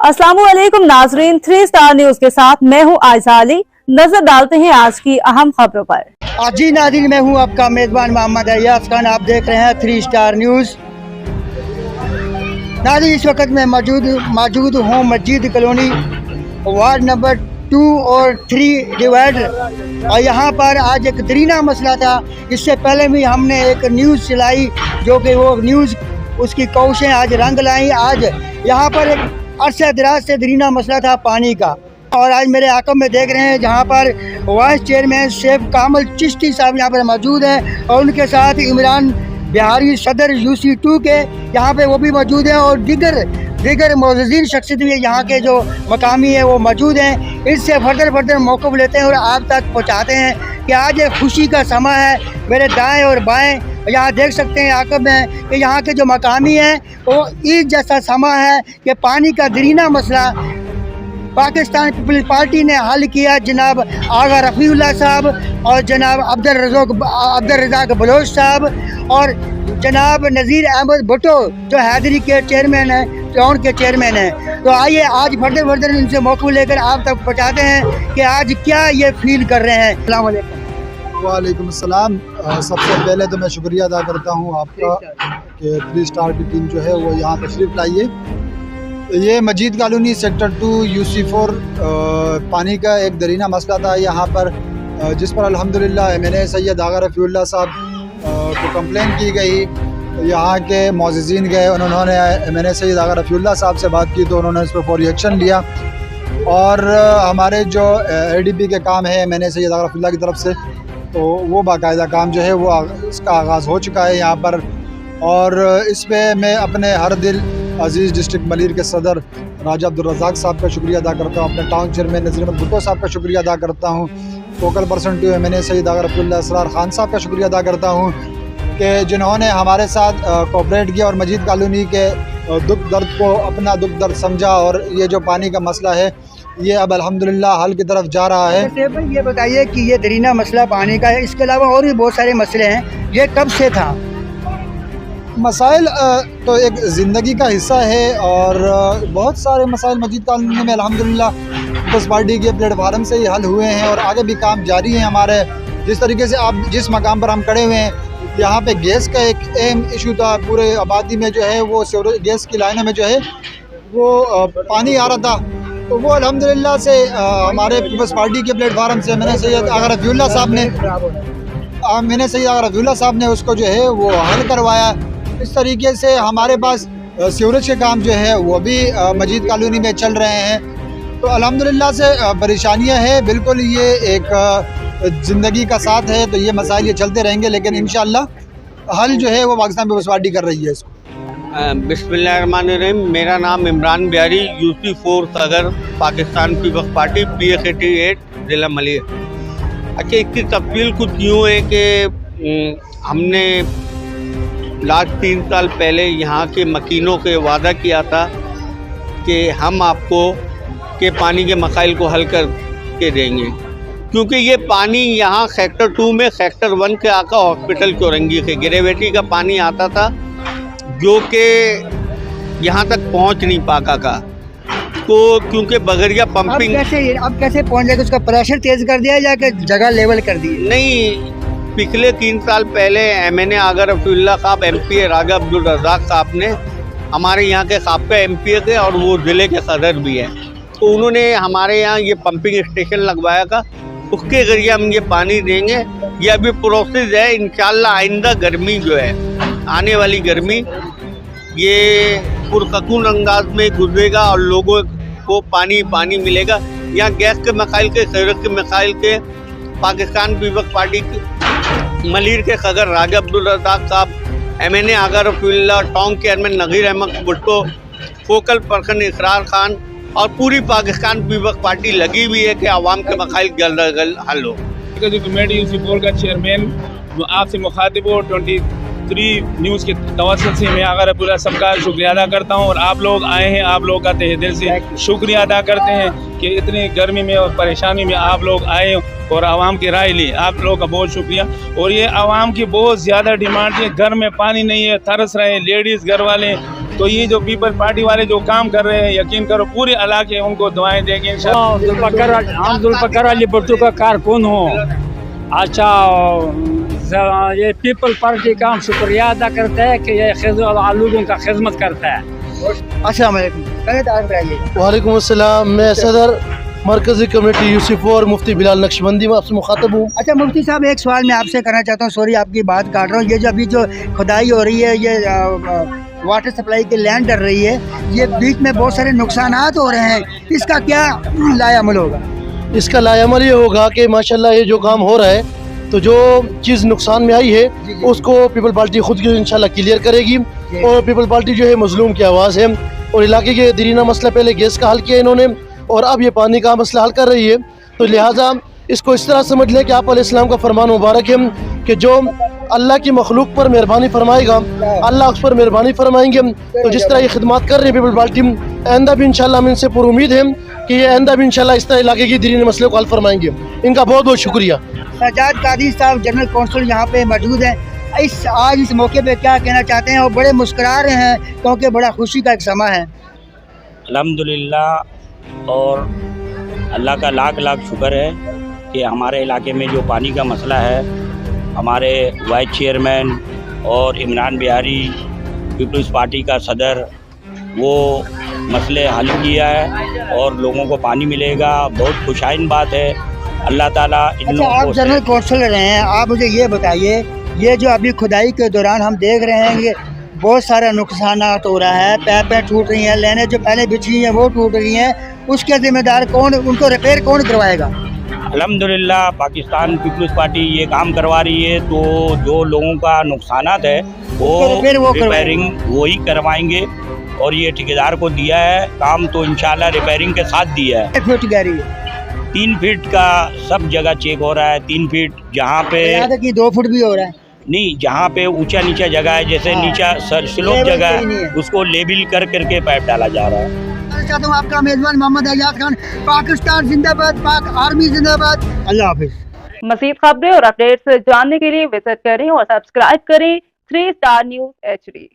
अस्सलामुअलैकुम नाजरीन, 3 star news के साथ मैं हूं आयशा अली। नजर डालते हैं आज की अहम खबरों पर। जी नाज़रीन, मैं हूं आपका मेज़बान मोहम्मद अय्याज खान। आप देख रहे हैं 3 स्टार न्यूज़। नाज़रीन, इस वक्त मैं मौजूद हूं मस्जिद कॉलोनी वार्ड नंबर 2 और 3 डिवाइडर, और यहाँ पर आज एक दरीना मसला था। इससे पहले भी हमने एक न्यूज़ चलाई, जो कि वो न्यूज़ उसकी कोशिशें आज रंग लाई। आज यहाँ पर एक अरसे दराज से दरीना मसला था पानी का, और आज मेरे आकब में देख रहे हैं जहाँ पर वाइस चेयरमैन शेख कामल चिश्ती साहब यहाँ पर मौजूद हैं, और उनके साथ इमरान बिहारी सदर UC2 के यहाँ पे वो भी मौजूद हैं, और दीगर मौजूदीन शख्सियत भी यहाँ के जो मकामी है वो मौजूद हैं। इससे फर्दर मौक़िफ़ लेते हैं और आप तक पहुँचाते हैं कि आज एक खुशी का समा है। मेरे दाएँ और बाएँ यहाँ देख सकते हैं आकब में कि यहाँ के जो मकामी हैं वो ईद जैसा समा है कि पानी का दरीना मसला पाकिस्तान पीपल्स पार्टी ने हल किया। जनाब आगा रफ़ीउल्लाह साहब और जनाब अब्दुल रज़ाक बलोच साहब और जनाब नज़ीर अहमद भुट्टो जो हैदरी के चेयरमैन हैं, टाउन के चेयरमैन हैं। तो आइए आज फर्दर इनसे मौक़िफ़ लेकर आप तक पहुँचाते हैं कि आज क्या ये फील कर रहे हैं। अस्सलाम वालेकुम। वालेकुम अस्सलाम। सबसे पहले तो मैं शुक्रिया अदा करता हूँ आपका कि 3 स्टार की टीम जो है वो यहाँ तशरीफ़ लाई है। ये मस्जिद कॉलोनी सेक्टर 2 UC4 पानी का एक दरीना मसला था यहाँ पर, जिस पर अल्हम्दुलिल्लाह MNA सैयद आगा रफ़ीउल्लाह साहब को कंप्लेन की गई। यहाँ के मौज़िज़ीन गए, उन्होंने MNA सैयद आगा रफ़ीउल्लाह साहब से बात की तो उन्होंने इस पर फौरी एक्शन लिया, और हमारे जो ADB के काम है MNA सैयद आगा रफ़ीउल्लाह की तरफ से, तो वो बाकायदा काम जो है वो इसका आगाज़ हो चुका है यहाँ पर। और इस पर मैं अपने हर दिल अज़ीज़ डिस्ट्रिक्ट मलीर के सदर राजा अब्दुल रज़ाक साहब का शुक्रिया अदा करता हूँ, अपने टाउन चेयरमैन नज़ीर अहमद भुट्टो साहब का शुक्रिया अदा करता हूँ, focal person to MNA Syed Agha Rafiullah Asrar Khan sahab का शुक्रिया अदा करता हूँ कि जिन्होंने हमारे साथ कोऑपरेट किया और मस्जिद कॉलोनी के दुख दर्द को अपना दुख दर्द समझा, और ये जो पानी का मसला है ये अब अल्हम्दुलिल्लाह हल की तरफ जा रहा है। वैसे भाई ये बताइए कि ये दरीना मसला पानी का है, इसके अलावा और भी बहुत सारे मसले हैं, ये कब से था? मसाइल तो एक ज़िंदगी का हिस्सा है, और बहुत सारे मसाइल मस्जिद कॉलोनी में अल्हम्दुलिल्लाह पीपल्स पार्टी के प्लेटफार्म से ही हल हुए हैं, और आगे भी काम जारी है हमारे। जिस तरीके से आप जिस मकाम पर हम खड़े हुए हैं, यहाँ पे गैस का एक अहम इशू था। पूरे आबादी में जो है वो गैस की लाइनों में जो है वो पानी आ रहा था, तो वो अल्हम्दुलिल्लाह से हमारे पीपल्स पार्टी के प्लेटफार्म से MNA सैयद आगा रफ़ीउल्लाह साहब ने उसको जो है वो हल करवाया। इस तरीके से हमारे पास सीवरेज के काम जो है वो भी मस्जिद कॉलोनी में चल रहे हैं। तो अल्हम्दुलिल्लाह से परेशानियां हैं, बिल्कुल ये एक ज़िंदगी का साथ है, तो ये मसाइल ये चलते रहेंगे, लेकिन इंशाअल्लाह हल जो है वो पाकिस्तान पीपल्स पार्टी कर रही है इसको। बिस्मिल्लाहिर्रहमानिर्रहीम। मेरा नाम इमरान बिहारी, UC4 सदर पाकिस्तान पीपल्स पार्टी PA88 ज़िला मलिर। अच्छा, इसकी तफसील कुछ यूँ है कि हमने लास्ट 3 साल पहले यहाँ के मकीनों से वादा किया था कि हम आपको के पानी के मसाइल को हल कर के देंगे, क्योंकि ये पानी यहाँ सेक्टर 2 में सेक्टर 1 के आका हॉस्पिटल चौरंगी से ग्रेविटी का पानी आता था, जो कि यहाँ तक पहुँच नहीं पाका का। तो क्योंकि बगरिया पंपिंग अब कैसे पहुँच जाएगा? उसका प्रेशर तेज़ कर दिया या कि जगह लेवल कर दी? नहीं, पिछले 3 साल पहले MNA आगा रफ़ीउल्लाह साहब MPA राजा अब्दुल रज़ाक साहब ने हमारे यहाँ के साबका MPA थे और वो ज़िले के सदर भी हैं, तो उन्होंने हमारे यहाँ ये पंपिंग स्टेशन लगवाया था, उसके ज़रिए हम ये पानी देंगे। ये अभी प्रोसेस है। इंशाअल्लाह आइंदा गर्मी जो है, आने वाली गर्मी, ये पुरसकून अंदाज में गुजरेगा और लोगों को पानी मिलेगा। यहाँ गैस के मसाइल के, सीवरेज के मसाइल के पाकिस्तान पीपल्स पार्टी मलीर के सदर राजा अब्दुल रज़ाक साहब, MNA आगा Rafiullah, town chairman Nazir Ahmed Bhutto, focal person इसरार खान और पूरी पाकिस्तान पीपल्स पार्टी लगी हुई है कि आवाम के मसाइल जल्द अज जल्द हल हो। जो कमेटी UC4 का चेयरमैन आपसे मुखातिब हो 23 न्यूज़ के तवज्जुह से मैं आगा रफ़ीउल्लाह सबका शुक्रिया अदा करता हूँ, और आप लोग आए हैं, आप लोग का तहे दिल से शुक्रिया अदा करते हैं कि इतनी गर्मी में और परेशानी में आप लोग आए और आवाम की राय ली। आप लोगों का बहुत शुक्रिया। और ये आवाम की बहुत ज़्यादा डिमांड है, घर में पानी नहीं है, तरस रहे हैं लेडीज़ घर वाले, तो ये जो पीपल पार्टी वाले जो काम कर रहे हैं, यकीन करो पूरे इलाके उनको दुआएं देंगे इंशाअल्लाह। जुल्फकर अली भुट्टो का कारकुन हूँ। अच्छा, ये पीपल पार्टी का हम शुक्रिया अदा करते हैं कि ये लोगों का खिदमत करता है। अस्सलाम वालेकुम, पहले तारीफ कराइए। वालेकुम अस्सलाम, मैं सदर मरकज़ी कमेटी यूसी4 मुफ्ती बिलाल नक्शबंदी में आपसे मुखातब हूँ। अच्छा मुफ्ती साहब, एक सवाल मैं आपसे करना चाहता हूँ, सॉरी आपकी बात काट रहा हूँ। ये जो अभी जो खुदाई हो रही है, ये वाटर सप्लाई की लैंड डर रही है, ये बीच में बहुत सारे नुकसान हो रहे हैं, इसका क्या लायामल होगा? इसका लायामल ये होगा कि माशाल्लाह ये जो काम हो रहा है, तो जो चीज़ नुकसान में आई है उसको पीपल पार्टी खुद की इंशाल्लाह क्लियर करेगी। और पीपल पार्टी जो है मजलूम की आवाज़ है, और इलाके के दरीना मसला पहले गैस का हल किया इन्होंने, और अब ये पानी का मसला हल कर रही है। तो लिहाजा इसको इस तरह समझ लें कि आप अलैहिस्सलाम का फरमान मुबारक है कि जो अल्लाह की मखलूक पर मेहरबानी फरमाएगा, अल्लाह उस पर मेहरबानी फरमाएंगे। तो जिस तरह ये खिदमत कर रही है पीपल पार्टी, आइंदा भी इंशाल्लाह हम इनसे पूरी उम्मीद है कि ये आइंदा भी इंशाल्लाह इस तरह इलाके की दरीन मसले को हल फरमाएंगे। इनका बहुत बहुत शुक्रिया। सज्जाद कादरी साहब जनरल कौंसल यहाँ पे मौजूद हैं। आज इस मौके पे क्या कहना चाहते हैं? और बड़े मुस्कुरा रहे हैं क्योंकि बड़ा खुशी का एक समा है। अल्हम्दुलिल्लाह, और अल्लाह का लाख लाख शुक्र है कि हमारे इलाके में जो पानी का मसला है, हमारे वाइस चेयरमैन और इमरान बिहारी पीपल्स पार्टी का सदर, वो मसले हल किया है और लोगों को पानी मिलेगा। बहुत खुशाइन बात है। अल्लाह ताला इन लोगों आप को जनरल कौंसल रहे हैं, आप मुझे ये बताइए, ये जो अभी खुदाई के दौरान हम देख रहे हैं कि बहुत सारा नुकसान हो रहा है, पैपें टूट रही हैं, लाइनें जो पहले बिछी हैं वो टूट रही हैं, उसके जिम्मेदार कौन, उनको रिपेयर कौन करवाएगा? अल्हम्दुलिल्लाह पाकिस्तान पीपल्स पार्टी ये काम करवा रही है, तो जो लोगों का नुकसानात है वो रिपेयरिंग वही करवाएंगे, और ये ठेकेदार को दिया है काम, तो इंशाल्लाह रिपेयरिंग के साथ दिया है। 3 फीट का सब जगह चेक हो रहा है। 3 फीट जहाँ पे, 2 फुट भी हो रहा है नहीं, जहाँ पे ऊंचा नीचा जगह है, जैसे नीचा स्लोप जगह है, उसको लेबल कर करके पाइप डाला जा रहा है। चाहता हूँ आपका मेजबान मोहम्मद एजाज खान। पाकिस्तान जिंदाबाद, पाक आर्मी जिंदाबाद। अल्लाह हाफिज। मज़ीद खबरें और अपडेट्स जानने के लिए विजिट करें और सब्सक्राइब करें 3 स्टार न्यूज़ HD।